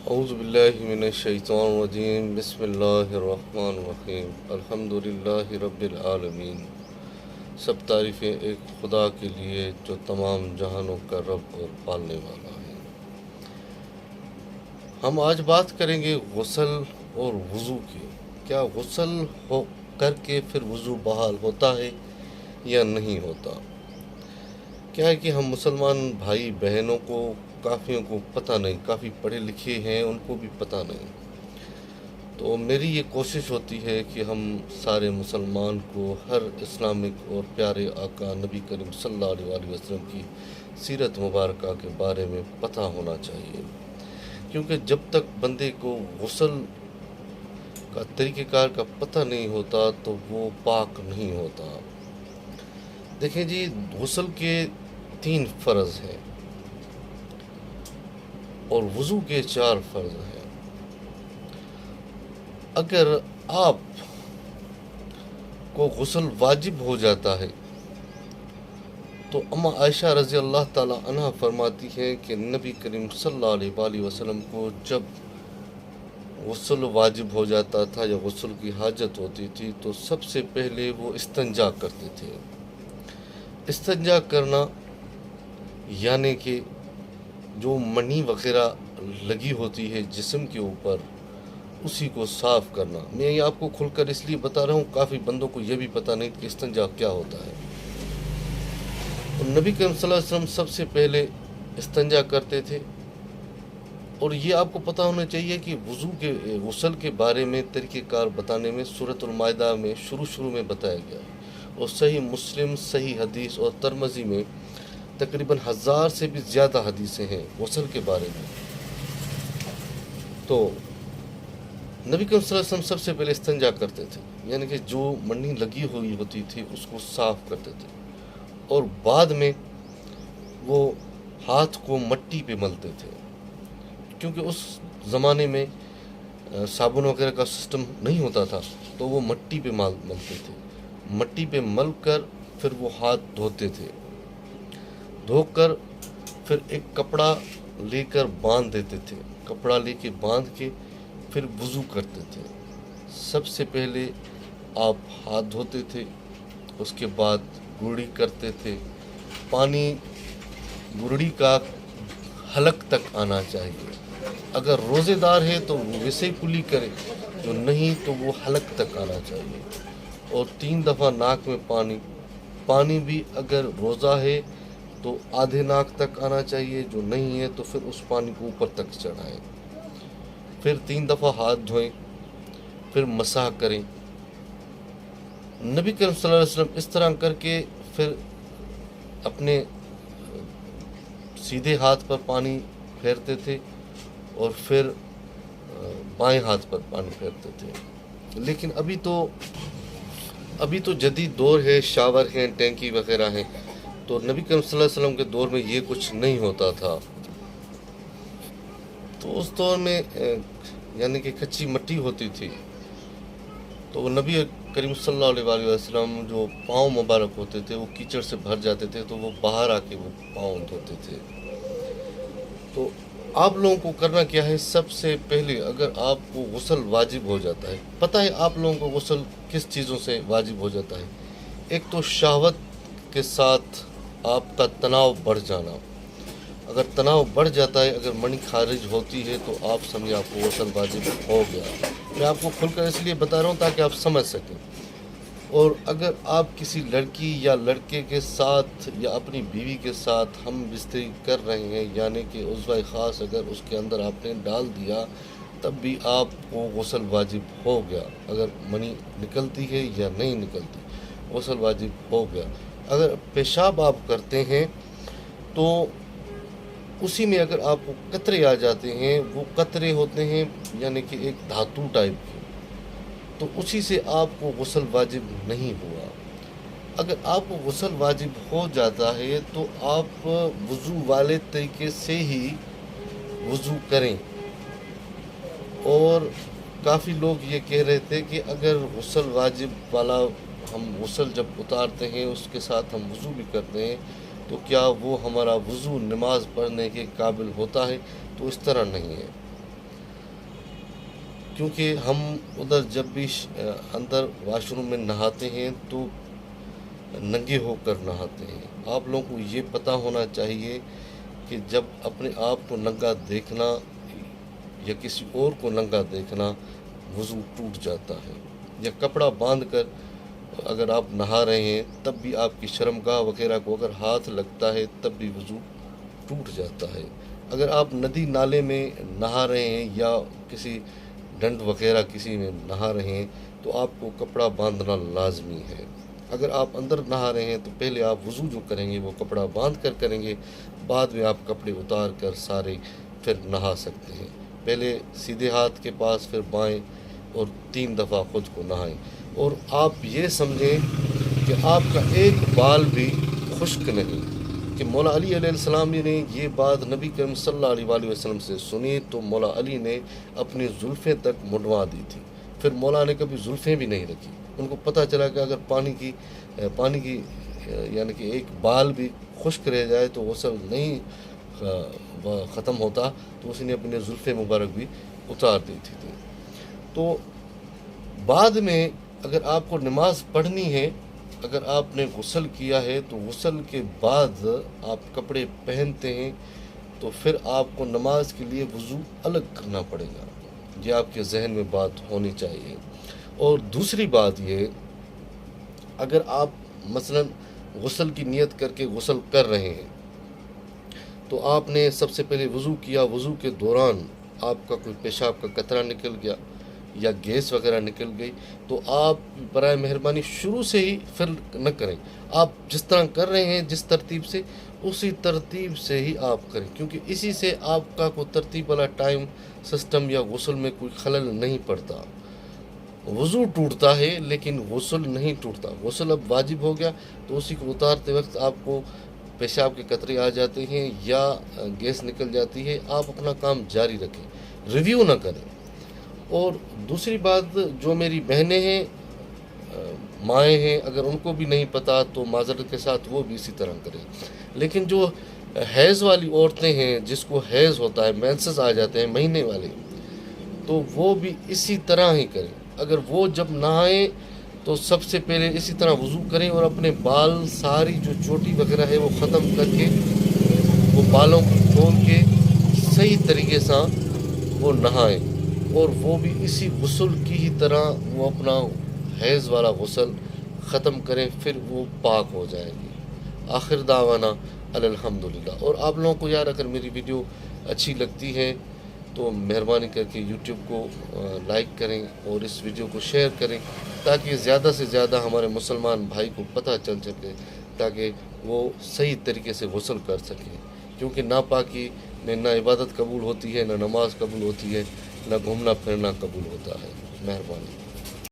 اعوذ باللہ من الشیطان الرجیم بسم اللہ الرحمن الرحیم الحمدللہ رب العالمین۔ سب تعریفیں ایک خدا کے لیے جو تمام جہانوں کا رب اور پالنے والا ہے۔ ہم آج بات کریں گے غسل اور وضو کی۔ کیا غسل ہو کر کے پھر وضو بحال ہوتا ہے یا نہیں ہوتا؟ کیا ہے کہ ہم مسلمان بھائی بہنوں کو کافیوں کو پتہ نہیں، کافی پڑھے لکھے ہیں ان کو بھی پتہ نہیں، تو میری یہ کوشش ہوتی ہے کہ ہم سارے مسلمان کو ہر اسلامک اور پیارے آقا نبی کریم صلی اللہ علیہ وسلم کی سیرت مبارکہ کے بارے میں پتہ ہونا چاہیے، کیونکہ جب تک بندے کو غسل کا طریقہ کار کا پتہ نہیں ہوتا تو وہ پاک نہیں ہوتا۔ دیکھیں جی، غسل کے 3 فرض ہیں اور وضو کے 4 فرض ہیں۔ اگر آپ کو غسل واجب ہو جاتا ہے تو اما عائشہ رضی اللہ تعالی عنہ فرماتی ہے کہ نبی کریم صلی اللہ علیہ وسلم کو جب غسل واجب ہو جاتا تھا یا غسل کی حاجت ہوتی تھی تو سب سے پہلے وہ استنجا کرتے تھے۔ استنجا کرنا یعنی کہ جو منی وغیرہ لگی ہوتی ہے جسم کے اوپر اسی کو صاف کرنا۔ میں یہ آپ کو کھل کر اس لیے بتا رہا ہوں، کافی بندوں کو یہ بھی پتہ نہیں کہ استنجا کیا ہوتا ہے۔ اور نبی کریم صلی اللہ علیہ وسلم سب سے پہلے استنجا کرتے تھے، اور یہ آپ کو پتہ ہونا چاہیے کہ غسل کے بارے میں طریقہ کار بتانے میں سورۃ المائدہ میں شروع میں بتایا گیا ہے، اور صحیح مسلم، صحیح حدیث اور ترمذی میں تقریباً 1000 سے بھی زیادہ حدیثیں ہیں غسل کے بارے میں۔ تو نبی کریم صلی اللہ علیہ وسلم سب سے پہلے استنجا کرتے تھے، یعنی کہ جو منی لگی ہوئی ہوتی تھی اس کو صاف کرتے تھے، اور بعد میں وہ ہاتھ کو مٹی پہ ملتے تھے، کیونکہ اس زمانے میں صابن وغیرہ کا سسٹم نہیں ہوتا تھا، تو وہ مٹی پہ ملتے تھے۔ مٹی پہ مل کر پھر وہ ہاتھ دھوتے تھے، دھو کر پھر ایک کپڑا لے کر باندھ دیتے تھے، کپڑا لے کے باندھ کے پھر وضو کرتے تھے۔ سب سے پہلے آپ ہاتھ دھوتے تھے، اس کے بعد گرڑی کرتے تھے۔ پانی گرڑی کا حلق تک آنا چاہیے۔ اگر روزے دار ہے تو وہ ویسے ہی کلی کرے، جو نہیں تو وہ حلق تک آنا چاہیے۔ اور 3 دفعہ ناک میں پانی بھی اگر روزہ ہے تو آدھے ناک تک آنا چاہیے، جو نہیں ہے تو پھر اس پانی کو اوپر تک چڑھائیں۔ پھر 3 دفعہ ہاتھ دھوئیں، پھر مسح کریں۔ نبی کریم صلی اللہ علیہ وسلم اس طرح کر کے پھر اپنے سیدھے ہاتھ پر پانی پھیرتے تھے اور پھر بائیں ہاتھ پر پانی پھیرتے تھے۔ لیکن ابھی تو جدید دور ہے، شاور ہیں، ٹینکی وغیرہ ہیں، تو نبی کریم صلی اللہ علیہ وسلم کے دور میں یہ کچھ نہیں ہوتا تھا۔ تو اس دور میں یعنی کہ کچی مٹی ہوتی تھی، تو وہ نبی کریم صلی اللہ علیہ وسلم جو پاؤں مبارک ہوتے تھے وہ کیچڑ سے بھر جاتے تھے، تو وہ باہر آ کے وہ پاؤں دھوتے تھے۔ تو آپ لوگوں کو کرنا کیا ہے، سب سے پہلے اگر آپ کو غسل واجب ہو جاتا ہے، پتہ ہے آپ لوگوں کو غسل کس چیزوں سے واجب ہو جاتا ہے؟ ایک تو شہوت کے ساتھ آپ کا تناؤ بڑھ جانا۔ اگر تناؤ بڑھ جاتا ہے، اگر منی خارج ہوتی ہے تو آپ سمجھے آپ کو غسل واجب ہو گیا۔ میں آپ کو کھل کر اس لیے بتا رہا ہوں تاکہ آپ سمجھ سکیں۔ اور اگر آپ کسی لڑکی یا لڑکے کے ساتھ یا اپنی بیوی کے ساتھ ہم بستری کر رہے ہیں، یعنی کہ عضوہ خاص اگر اس کے اندر آپ نے ڈال دیا، تب بھی آپ کو غسل واجب ہو گیا۔ اگر منی نکلتی ہے یا نہیں نکلتی، غسل واجب ہو گیا۔ اگر پیشاب آپ کرتے ہیں تو اسی میں اگر آپ کو قطرے آ جاتے ہیں، وہ قطرے ہوتے ہیں یعنی کہ ایک دھاتو ٹائپ کے، تو اسی سے آپ کو غسل واجب نہیں ہوا۔ اگر آپ کو غسل واجب ہو جاتا ہے تو آپ وضو والے طریقے سے ہی وضو کریں۔ اور کافی لوگ یہ کہہ رہے تھے کہ اگر غسل واجب والا ہم غسل جب اتارتے ہیں اس کے ساتھ ہم وضو بھی کرتے ہیں تو کیا وہ ہمارا وضو نماز پڑھنے کے قابل ہوتا ہے؟ تو اس طرح نہیں ہے۔ کیونکہ ہم ادھر جب بھی اندر واش روم میں نہاتے ہیں تو ننگے ہو کر نہاتے ہیں. آپ لوگوں کو یہ پتہ ہونا چاہیے کہ جب اپنے آپ کو ننگا دیکھنا یا کسی اور کو ننگا دیکھنا وضو ٹوٹ جاتا ہے. یا کپڑا باندھ کر اگر آپ نہا رہے ہیں تب بھی آپ کی شرمگاہ وغیرہ کو اگر ہاتھ لگتا ہے تب بھی وضو ٹوٹ جاتا ہے. اگر آپ ندی نالے میں نہا رہے ہیں یا کسی ڈنڈ وغیرہ کسی میں نہا رہے ہیں تو آپ کو کپڑا باندھنا لازمی ہے. اگر آپ اندر نہا رہے ہیں تو پہلے آپ وضو جو کریں گے وہ کپڑا باندھ کر کریں گے، بعد میں آپ کپڑے اتار کر سارے پھر نہا سکتے ہیں. پہلے سیدھے ہاتھ کے پاس پھر بائیں اور 3 دفعہ خود کو نہائیں. اور آپ یہ سمجھیں کہ آپ کا ایک بال بھی خشک نہیں. کہ مولا علی علیہ السلام نے یہ بات نبی کریم صلی اللہ علیہ وآلہ وسلم سے سنی تو مولا علی نے اپنی زلفیں تک منڈوا دی تھی. پھر مولا نے کبھی زلفیں بھی نہیں رکھی. ان کو پتہ چلا کہ اگر پانی کی یعنی کہ ایک بال بھی خشک رہ جائے تو غسل نہیں ختم ہوتا، تو اس نے اپنے زلفیں مبارک بھی اتار دی تھی. تو بعد میں اگر آپ کو نماز پڑھنی ہے، اگر آپ نے غسل کیا ہے تو غسل کے بعد آپ کپڑے پہنتے ہیں تو پھر آپ کو نماز کے لیے وضو الگ کرنا پڑے گا. یہ آپ کے ذہن میں بات ہونی چاہیے. اور دوسری بات یہ، اگر آپ مثلا غسل کی نیت کر کے غسل کر رہے ہیں تو آپ نے سب سے پہلے وضو کیا، وضو کے دوران آپ کا کوئی پیشاب کا قطرہ نکل گیا یا گیس وغیرہ نکل گئی تو آپ برائے مہربانی شروع سے ہی پھر نہ کریں. آپ جس طرح کر رہے ہیں جس ترتیب سے، اسی ترتیب سے ہی آپ کریں، کیونکہ اسی سے آپ کا کوئی ترتیب والا ٹائم سسٹم یا غسل میں کوئی خلل نہیں پڑتا. وضو ٹوٹتا ہے لیکن غسل نہیں ٹوٹتا. غسل اب واجب ہو گیا تو اسی کو اتارتے وقت آپ کو پیشاب کے قطرے آ جاتے ہیں یا گیس نکل جاتی ہے، آپ اپنا کام جاری رکھیں، ریویو نہ کریں. اور دوسری بات، جو میری بہنیں ہیں، مائیں ہیں، اگر ان کو بھی نہیں پتہ تو معذرت کے ساتھ وہ بھی اسی طرح کریں. لیکن جو حیض والی عورتیں ہیں، جس کو حیض ہوتا ہے، مینسز آ جاتے ہیں مہینے والے، تو وہ بھی اسی طرح ہی کریں. اگر وہ جب نہائیں تو سب سے پہلے اسی طرح وضو کریں اور اپنے بال ساری جو چوٹی وغیرہ ہے وہ ختم کر کے وہ بالوں کو کھول کے صحیح طریقے سے وہ نہائیں. اور وہ بھی اسی غسل کی ہی طرح وہ اپنا حیض والا غسل ختم کریں، پھر وہ پاک ہو جائیں گے. آخر دعوانا الحمدللہ. اور آپ لوگوں کو یار اگر میری ویڈیو اچھی لگتی ہے تو مہربانی کر کے یوٹیوب کو لائک کریں اور اس ویڈیو کو شیئر کریں تاکہ زیادہ سے زیادہ ہمارے مسلمان بھائی کو پتہ چل سکے، تاکہ وہ صحیح طریقے سے غسل کر سکیں. کیونکہ ناپاکی میں نہ عبادت قبول ہوتی ہے، نہ نماز قبول ہوتی ہے، نہ گھومنا پھرنا قبول ہوتا ہے. مہربانی.